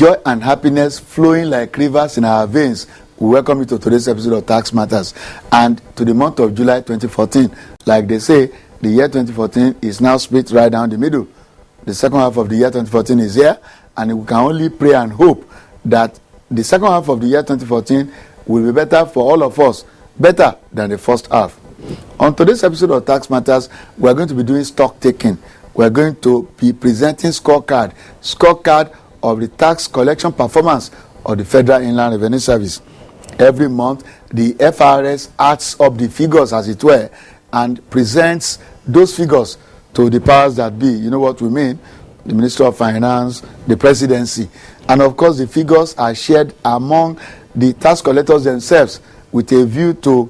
joy and happiness flowing like rivers in our veins, we welcome you to today's episode of Tax Matters and to the month of July 2014. Like they say, the year 2014 is now split right down the middle. The second half of the year 2014 is here, and we can only pray and hope that the second half of the year 2014 will be better for all of us, better than the first half. On today's episode of Tax Matters, we are going to be doing stock taking. We are going to be presenting scorecard of the tax collection performance of the Federal Inland Revenue Service. Every month, the FIRS adds up the figures, as it were, and presents those figures to the powers that be. You know what we mean? The Ministry of Finance, the Presidency. And of course, the figures are shared among the tax collectors themselves with a view to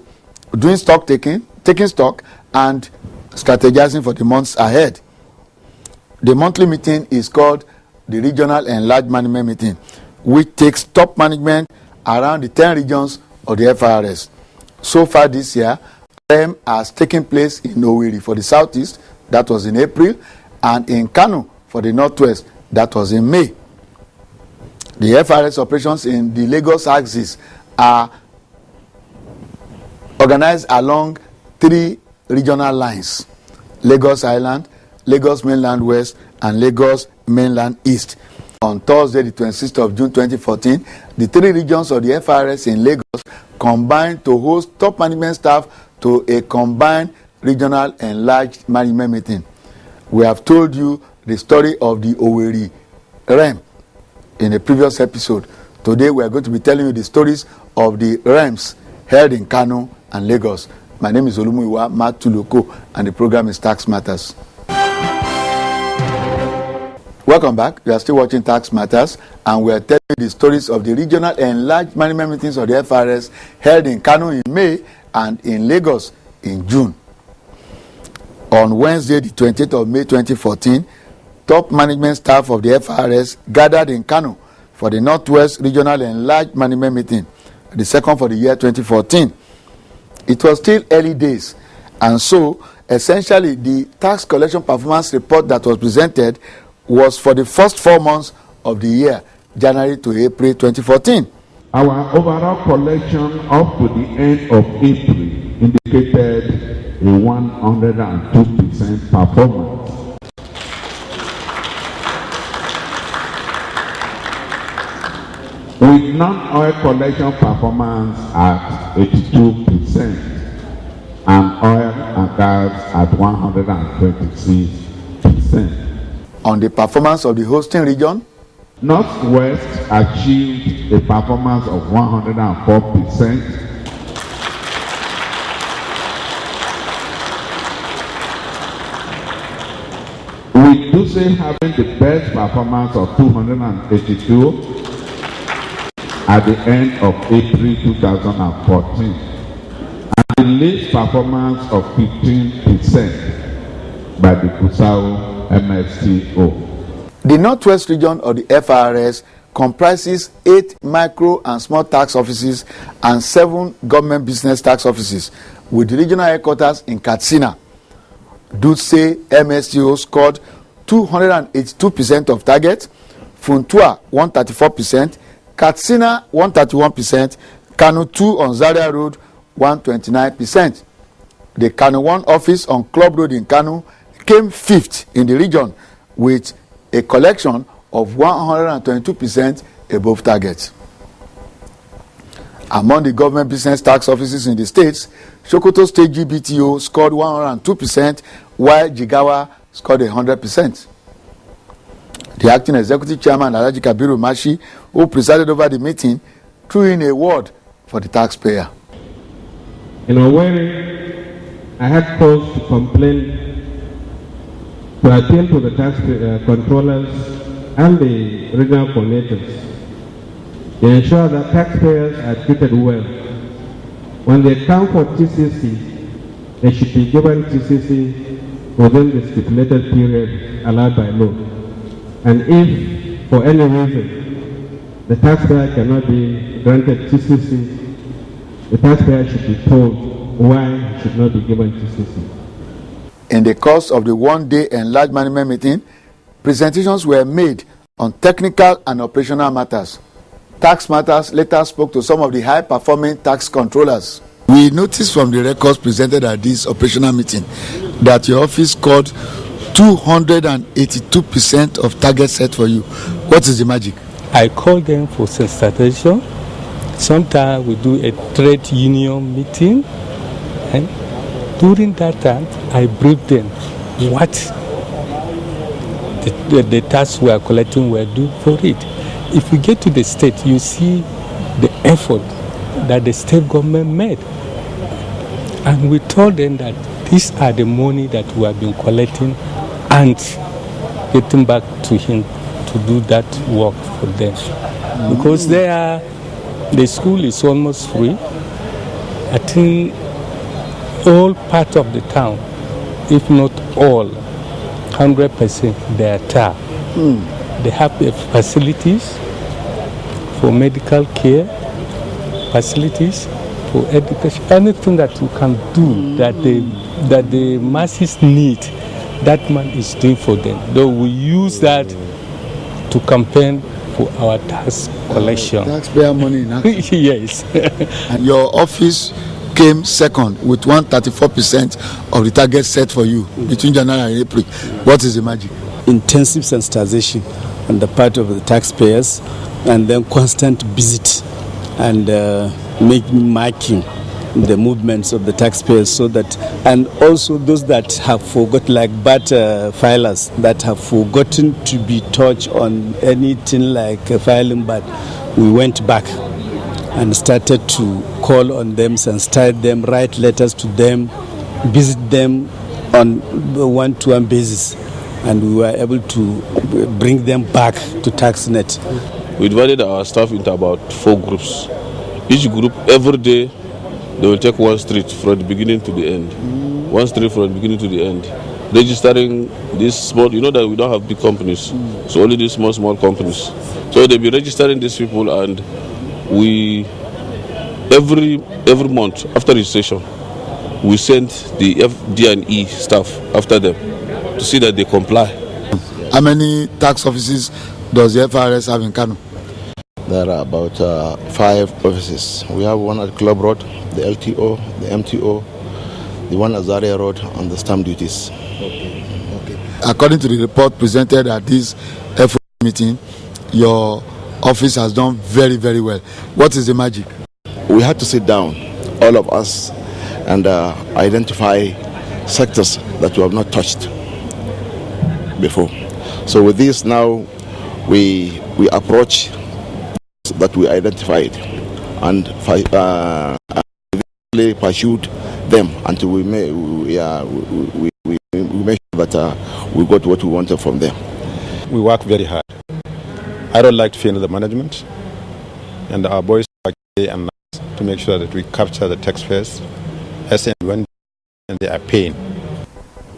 doing stock taking stock, and strategizing for the months ahead. The monthly meeting is called the Regional Enlarged Management Meeting, which takes top management around the 10 regions of the FIRS. So far this year, REM has taken place in Owerri for the Southeast, that was in April, and in Kano for the Northwest, that was in May. The FIRS operations in the Lagos axis are organized along 3 regional lines: Lagos Island, Lagos Mainland West, and Lagos Mainland East. On Thursday, the 26th of June 2014, the 3 regions of the FIRS in Lagos combined to host top management staff to a combined Regional Enlarged Management Meeting. We have told you the story of the Owerri REM in a previous episode. Today, we are going to be telling you the stories of the REMs held in Kano and Lagos. My name is Olumuyiwa Matuloko, and the program is Tax Matters. Welcome back. You are still watching Tax Matters, and we are telling you the stories of the Regional Enlarged Management Meetings of the FIRS held in Kano in May and in Lagos in June. On Wednesday, the 28th of May 2014, top management staff of the FIRS gathered in Kano for the Northwest Regional Enlarged Management Meeting, the second for the year 2014. It was still early days, and so essentially the tax collection performance report that was presented was for the first 4 months of the year, January to April 2014. Our overall collection up to the end of April indicated a 102% performance. With non-oil collection performance at 82% and oil and gas at 126%. On the performance of the hosting region, Northwest achieved a performance of 104%. With Duse having the best performance of 282 at the end of April 2014, and the least performance of 15% by the Kusau MFCO. The Northwest region of the FIRS comprises 8 micro and small tax offices and 7 government business tax offices, with the regional headquarters in Katsina. Dutse MSCO scored 282% of target, Funtua 134%, Katsina 131%, Kano 2 on Zaria Road 129%. The Kano 1 office on Club Road in Kano came 5th in the region with a collection of 122% above target. Among the government business tax offices in the states, Sokoto State GBTO scored 102%, while Jigawa scored 100%. The acting executive chairman, Alhaji Kabiru Mashi, who presided over the meeting, threw in a word for the taxpayer. In Owerri, I had cause to complain, to appeal to the tax controllers and the regional coordinators to ensure that taxpayers are treated well. When they come for TCC, they should be given TCC within the stipulated period allowed by law. And if, for any reason, the taxpayer cannot be granted TCC, the taxpayer should be told why he should not be given TCC. In the course of the one-day enlarged management meeting, presentations were made On technical and operational matters, Tax Matters later spoke to some of the high-performing tax controllers. We noticed from the records presented at this operational meeting that your office scored 282% of target set for you. What is the magic? I call them for sensitization. Sometimes we do a trade union meeting, and during that time, I brief them what the tax we are collecting will do for it. If we get to the state, you see the effort that the state government made. And we told them that these are the money that we have been collecting and getting back to him to do that work for them. Because the school is almost free. I think all part of the town, if not all, 100% they are TAR. They have the facilities for medical care, facilities for education, anything that you can do that the masses need, that man is doing for them. Though we use that to campaign for our tax collection. Taxpayer money in action. Yes. And your office came second with 134% of the target set for you between January and April. What is the magic? Intensive sensitization on the part of the taxpayers, and then constant visit and marking the movements of the taxpayers, so that, and also those that have forgot, like bad filers that have forgotten to be touched on anything like filing, but we went back and started to call on them, sensitize them, write letters to them, visit them on a one-to-one basis, and we were able to bring them back to TaxNet. We divided our staff into about 4 groups. Each group, every day, they will take one street from the beginning to the end. One street from the beginning to the end. Registering these small, you know that we don't have big companies, so only these small companies. So they'll be registering these people, and we, every month after registration, we send the FD&E staff after them to see that they comply. How many tax offices does the FIRS have in Kano? There are about 5 offices. We have one at Club Road, the LTO, the MTO, the one at Zaria Road on the stamp duties. Okay. According to the report presented at this FO meeting, your office has done very, very well. What is the magic? We had to sit down, all of us, and identify sectors that we have not touched before. So with this now, we approach that we identified and pursued them until we make sure that we got what we wanted from them. We work very hard. I don't like to fail the management, and our boys work day and night to make sure that we capture the taxpayers as and when they are paying.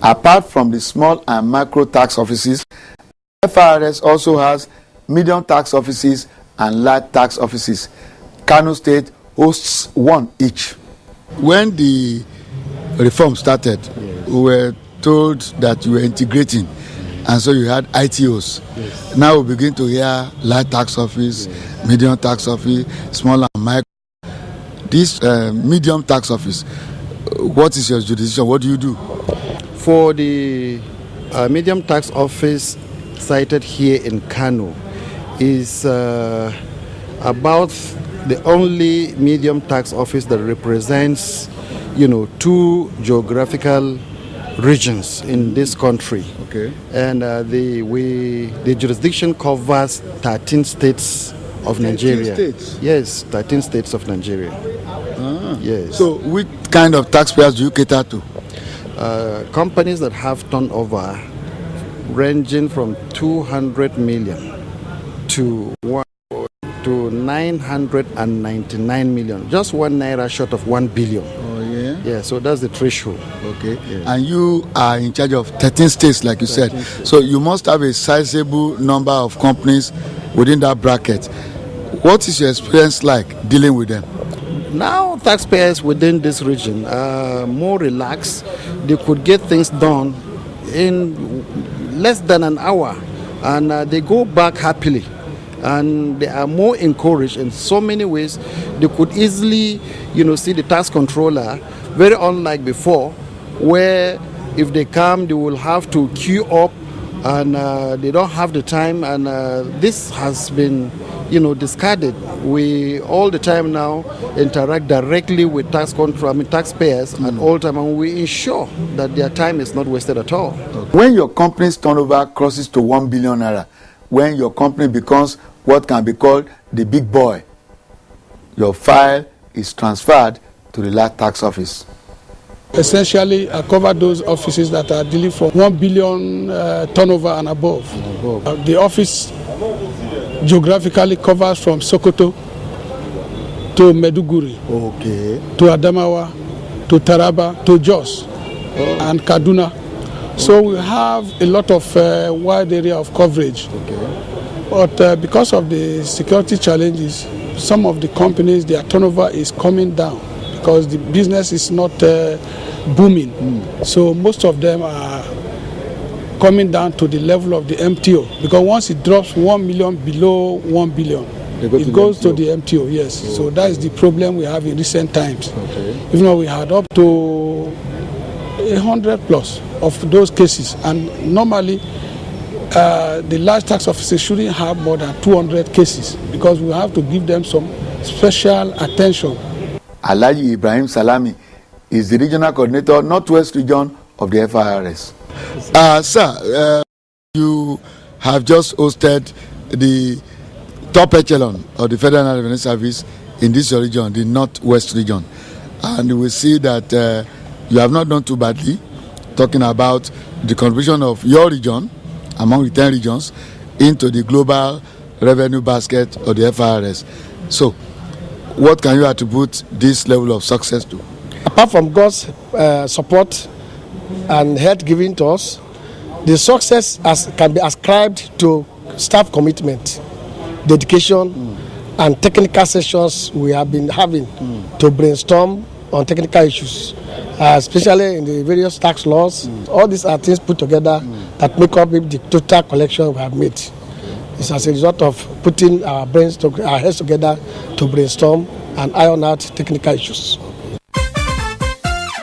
Apart from the small and micro tax offices, FIRS also has medium tax offices and large tax offices. Kano State hosts one each. When the reform started, we were told that you were integrating, and so you had ITOs. Now we begin to hear large tax office, medium tax office, small and micro. This medium tax office, what is your jurisdiction? What do you do? For the medium tax office sited here in Kano is about the only medium tax office that represents, 2 geographical regions in this country. Okay. And the jurisdiction covers 13 states of Nigeria. 13 states? Yes, 13 states of Nigeria. Yes. So which kind of taxpayers do you cater to? Companies that have turnover ranging from 200 million to 999 million. Just 1 naira short of 1 billion. Oh, yeah? Yeah, so that's the threshold. Okay. Yeah. And you are in charge of 13 states, like you said. States. So you must have a sizable number of companies within that bracket. What is your experience like dealing with them? Now, taxpayers within this region are more relaxed. They could get things done in less than an hour. and they go back happily. And they are more encouraged in so many ways. They could easily, see the tax controller, very unlike before, where if they come, they will have to queue up, and they don't have the time. And this has been, discarded. We all the time now interact directly with taxpayers at all time, and we ensure that their time is not wasted at all. When your company's turnover crosses to 1 billion naira, when your company becomes what can be called the big boy, your file is transferred to the large tax office. Essentially, I cover those offices that are dealing from 1 billion turnover and above. The office geographically covers from Sokoto to Meduguri, to Adamawa, to Taraba, to Jos, and Kaduna. So we have a lot of wide area of coverage. But because of the security challenges, some of the companies, their turnover is coming down because the business is not booming. So most of them are coming down to the level of the MTO, because once it drops 1 million below 1 billion, it goes to the MTO, yes. So that is the problem we have in recent times. Even though we had up to 100 plus of those cases, and normally the large tax offices shouldn't have more than 200 cases, because we have to give them some special attention. Alhaji Ibrahim Salami is the regional coordinator, Northwest region of the FIRS. Sir, you have just hosted the top echelon of the Federal Revenue Service in this region, the Northwest region, and we see that you have not done too badly, talking about the contribution of your region among the 10 regions into the global revenue basket of the FIRS. So, what can you attribute this level of success to? Apart from God's support and help given to us, the success can be ascribed to staff commitment, dedication, and technical sessions we have been having to brainstorm on technical issues, especially in the various tax laws. All these are things put together that make up the total collection we have made. It's as a result of putting our heads together to brainstorm and iron out technical issues.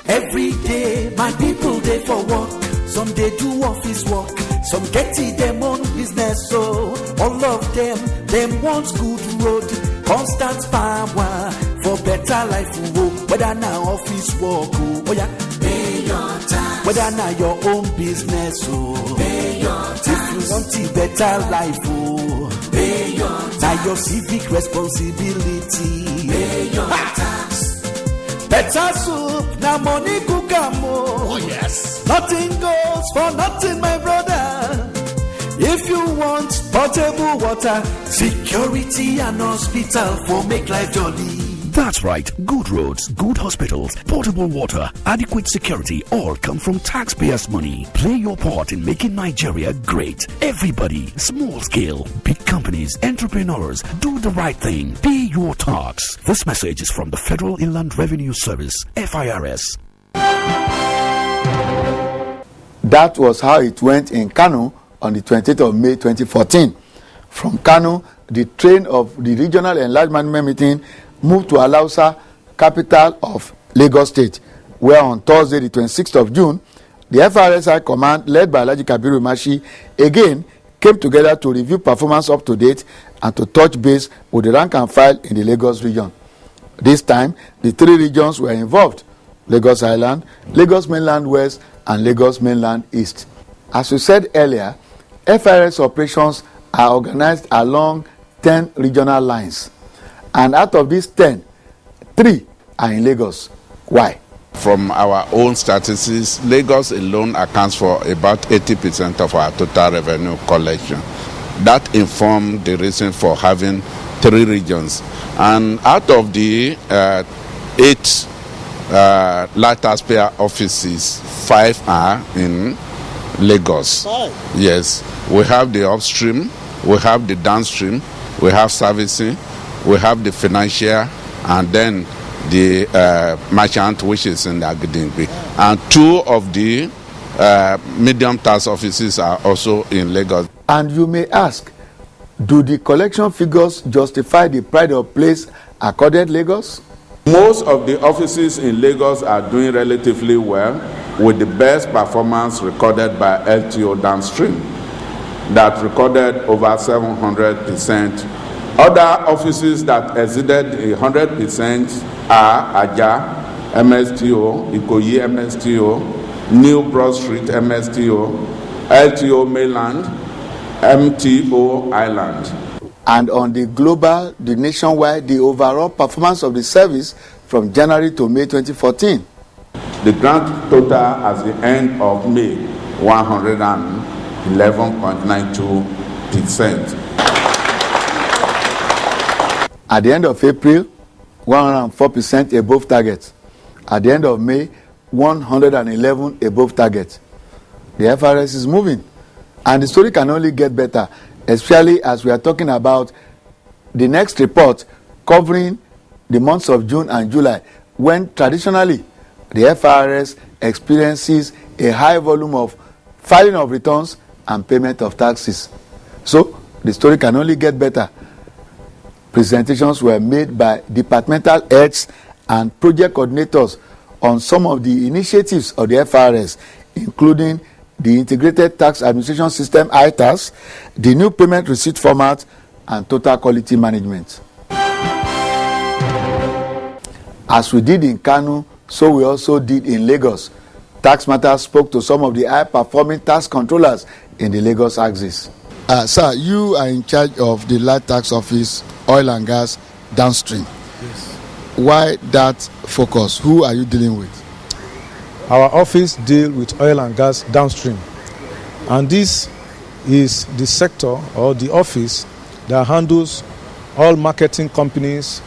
Every day, my people they for work. Some they do office work. Some get it them own business. So all of them want good road, constant power for better life. Whether now office work, oh yeah, pay your tax. Whether now your own business, oh pay your tax. If you want a better life, oh pay your tax. Now your civic responsibility, pay your tax. Better soup, now money cook am. Oh yes. Nothing goes for nothing, my brother. If you want potable water, security and hospital for make life jolly. That's right. Good roads, good hospitals, portable water, adequate security all come from taxpayers' money. Play your part in making Nigeria great. Everybody, small scale, big companies, entrepreneurs, do the right thing. Pay your tax. This message is from the Federal Inland Revenue Service, FIRS. That was how it went in Kano on the 28th of May 2014. From Kano, the train of the Regional Enlarged Management Meeting moved to Alausa, capital of Lagos State, where on Thursday, the 26th of June, the FRSI command, led by Alhaji Kabiru Mashi, again came together to review performance up to date and to touch base with the rank and file in the Lagos region. This time, the three regions were involved: Lagos Island, Lagos Mainland West, and Lagos Mainland East. As we said earlier, FIRS operations are organized along 10 regional lines. And out of these 10, 3 are in Lagos. Why? From our own statistics, Lagos alone accounts for about 80% of our total revenue collection. That informed the reason for having 3 regions. And out of the 8 large taxpayer offices, 5 are in Lagos. 5? Yes. We have the upstream, we have the downstream, we have servicing, we have the financial, and then the merchant, which is in the Agidingbi. And 2 of the medium tax offices are also in Lagos. And you may ask, do the collection figures justify the pride of place accorded Lagos? Most of the offices in Lagos are doing relatively well, with the best performance recorded by LTO downstream that recorded over 700%. Other offices that exceeded 100% are Aja, MSTO, Ikoyi MSTO, New Broad Street MSTO, LTO Mainland, MTO Island. And on the global, the nationwide, the overall performance of the service from January to May 2014. The grand total at the end of May, 111.92%. At the end of April, 104% above target. At the end of May, 111 above target. The FIRS is moving. And the story can only get better, especially as we are talking about the next report covering the months of June and July, when traditionally the FIRS experiences a high volume of filing of returns and payment of taxes. So the story can only get better. Presentations were made by departmental heads and project coordinators on some of the initiatives of the FIRS, including the Integrated Tax Administration System (ITAS), the new payment receipt format, and total quality management. As we did in Kano, so we also did in Lagos. Tax Matters spoke to some of the high-performing tax controllers in the Lagos axis. Sir, you are in charge of the Light Tax Office, Oil and Gas, downstream. Yes. Why that focus? Who are you dealing with? Our office deals with oil and gas downstream. And this is the sector or the office that handles all marketing companies,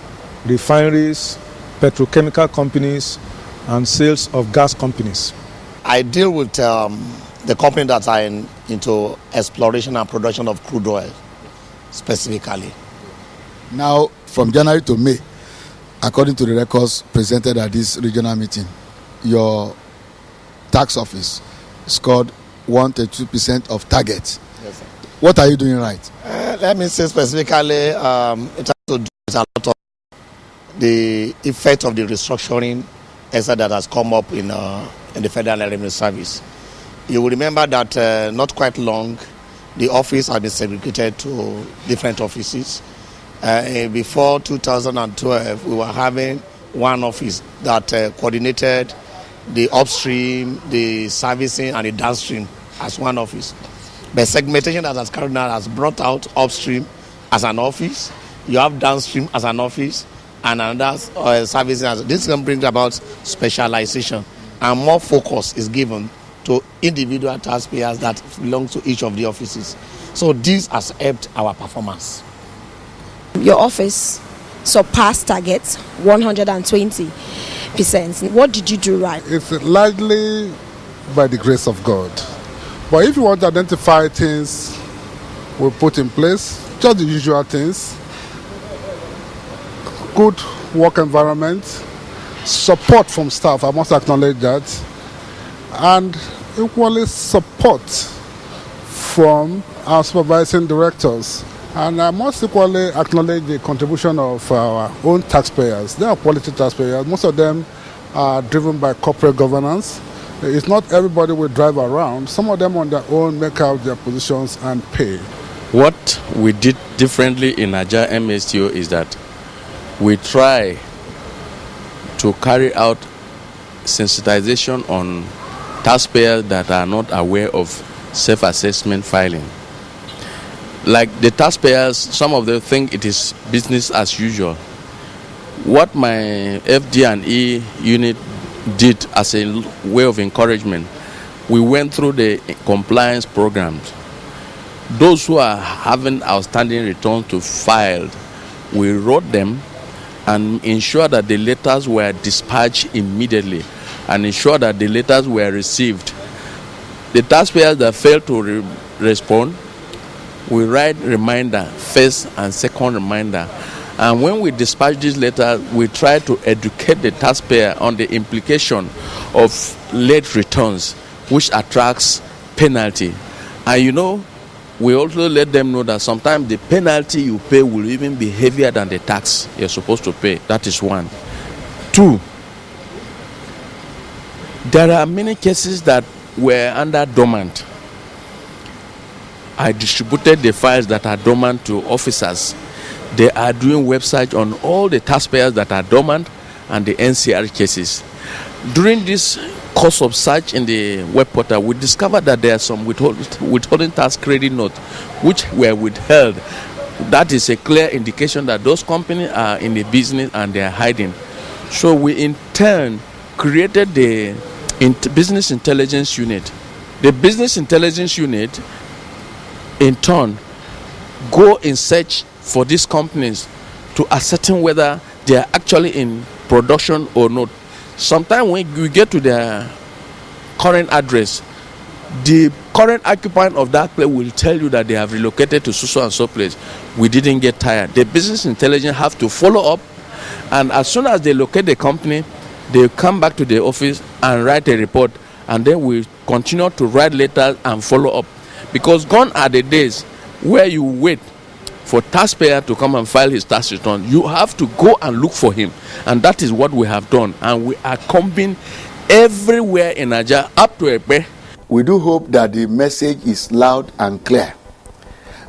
refineries, petrochemical companies, and sales of gas companies. I deal with the company that are into exploration and production of crude oil, specifically. Now, from January to May, according to the records presented at this regional meeting, your tax office scored 132% of target. Yes, sir. What are you doing right? Let me say specifically, it has to do with a lot of the effect of the restructuring that has come up in the Federal Revenue Service. You will remember that not quite long, the office has been segregated to different offices. Before 2012, we were having one office that coordinated the upstream, the servicing, and the downstream as one office. The segmentation that has carried out has brought out upstream as an office. You have downstream as an office, and another servicing. This can bring about specialization, and more focus is given to individual taxpayers that belong to each of the offices. So this has helped our performance. Your office surpassed targets 120%. What did you do right? It's largely by the grace of God. But if you want to identify things we put in place, just the usual things: good work environment, support from staff, I must acknowledge that, and equally support from our supervising directors. And I must equally acknowledge the contribution of our own taxpayers. They are quality taxpayers. Most of them are driven by corporate governance. It's not everybody will drive around. Some of them on their own make out their positions and pay. What we did differently in Aja MSTO is that we try to carry out sensitization on taxpayers that are not aware of self-assessment filing. Like the taxpayers, some of them think it is business as usual. What my FD&E unit did as a way of encouragement, we went through the compliance programs. Those who are having outstanding returns to file, we wrote them and ensure that the letters were dispatched immediately and ensure that the letters were received. The taxpayers that failed to respond, we write reminder, first and second reminder. And when we dispatch these letters, we try to educate the taxpayer on the implication of late returns, which attracts penalty. And you know, we also let them know that sometimes the penalty you pay will even be heavier than the tax you're supposed to pay. That is one. Two, there are many cases that were under dormant. I distributed the files that are dormant to officers. They are doing website on all the taxpayers that are dormant and the NCR cases. During this course of search in the web portal, we discovered that there are some withholding tax credit notes which were withheld. That is a clear indication that those companies are in the business and they are hiding. So we in turn created the business intelligence unit. The business intelligence unit in turn go in search for these companies to ascertain whether they are actually in production or not. Sometimes when we get to their current address, the current occupant of that place will tell you that they have relocated to so and so place. We didn't get tired. The business intelligence have to follow up, and as soon as they locate the company, they come back to the office and write a report, and then we continue to write letters and follow up. Because gone are the days where you wait for taxpayer to come and file his tax return. You have to go and look for him, and that is what we have done, and we are combing everywhere in Nigeria up to Epe. We do hope that the message is loud and clear.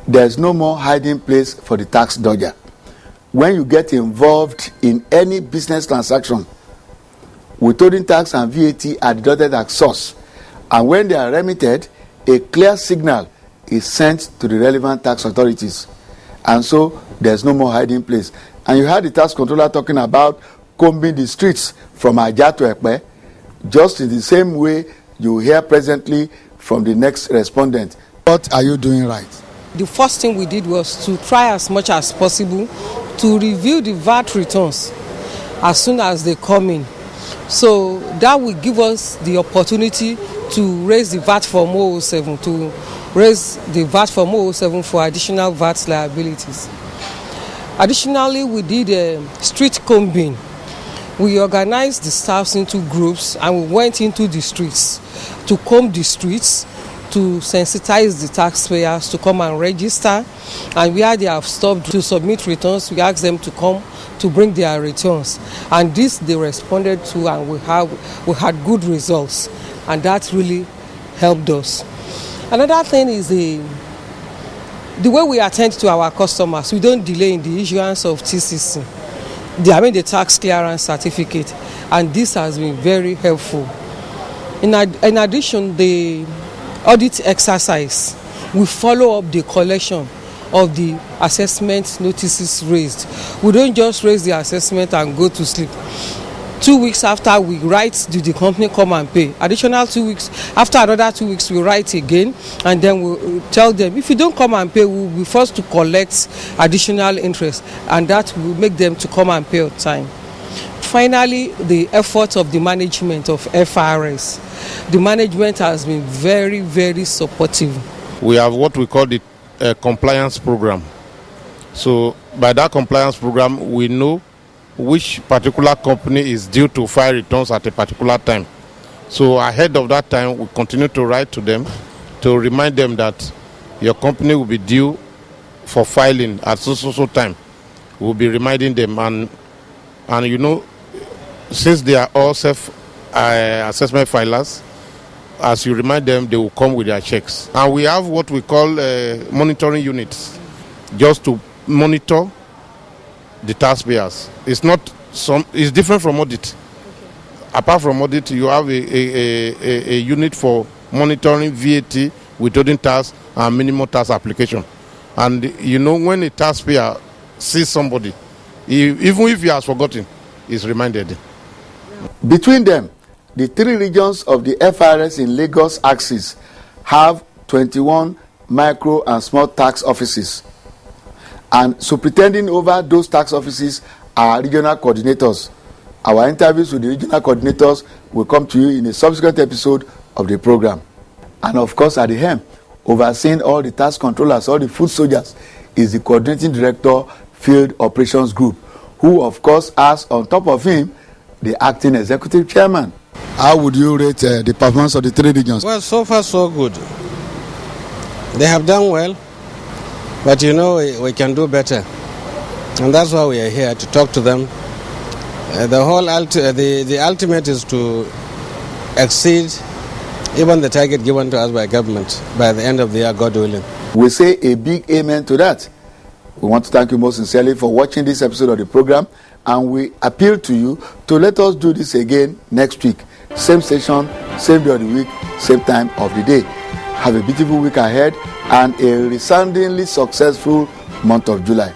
There's no more hiding place for the tax dodger. When you get involved in any business transaction, withholding tax and VAT are deducted at source, and when they are remitted, a clear signal is sent to the relevant tax authorities. And so there's no more hiding place. And you heard the tax controller talking about combing the streets from Abuja to Epe, just in the same way you hear presently from the next respondent. What are you doing right? The first thing we did was to try as much as possible to review the VAT returns as soon as they come in. So that will give us the opportunity to raise the VAT from 007 to raise the VAT from 007 for additional VAT liabilities. Additionally, we did street combing. We organized the staffs into groups and we went into the streets to comb the streets, to sensitize the taxpayers to come and register, and where they have stopped to submit returns, we asked them to come to bring their returns, and this they responded to, and we had good results, and that really helped us. Another thing is the way we attend to our customers. We don't delay in the issuance of TCC, the tax clearance certificate, and this has been very helpful. In addition, the audit exercise, we follow up the collection of the assessment notices raised. We don't just raise the assessment and go to sleep. 2 weeks after we write, did the company come and pay? Additional 2 weeks, after another 2 weeks we write again, and then we tell them, if you don't come and pay, we will be forced to collect additional interest, and that will make them to come and pay on time. Finally, the efforts of the management of FIRS. The management has been very, very supportive. We have what we call the compliance program. So by that compliance program, we know which particular company is due to file returns at a particular time. So ahead of that time, we continue to write to them to remind them that your company will be due for filing at so time. We'll be reminding them, and you know, since they are all self-assessment filers, as you remind them, they will come with their checks. And we have what we call monitoring units, just to monitor the taxpayers. It's different from audit. Okay. Apart from audit, you have a unit for monitoring VAT, withholding tax, and minimum tax application. And you know, when a taxpayer sees somebody, even if he has forgotten, he's reminded. Between them, the 3 regions of the FIRS in Lagos axis have 21 micro and small tax offices, and superintending over those tax offices are regional coordinators. Our interviews with the regional coordinators will come to you in a subsequent episode of the program. And of course, at the helm, overseeing all the tax controllers, all the food soldiers, is the coordinating director, Field Operations Group, who of course has on top of him the acting executive chairman. How would you rate the performance of the 3 regions? Well, so far so good. They have done well, but you know we can do better, and that's why we are here to talk to them. The ultimate is to exceed even the target given to us by government by the end of the year, God willing. We say a big amen to that. We want to thank you most sincerely for watching this episode of the program, and we appeal to you to let us do this again next week. Same station, same day of the week, same time of the day. Have a beautiful week ahead and a resoundingly successful month of July.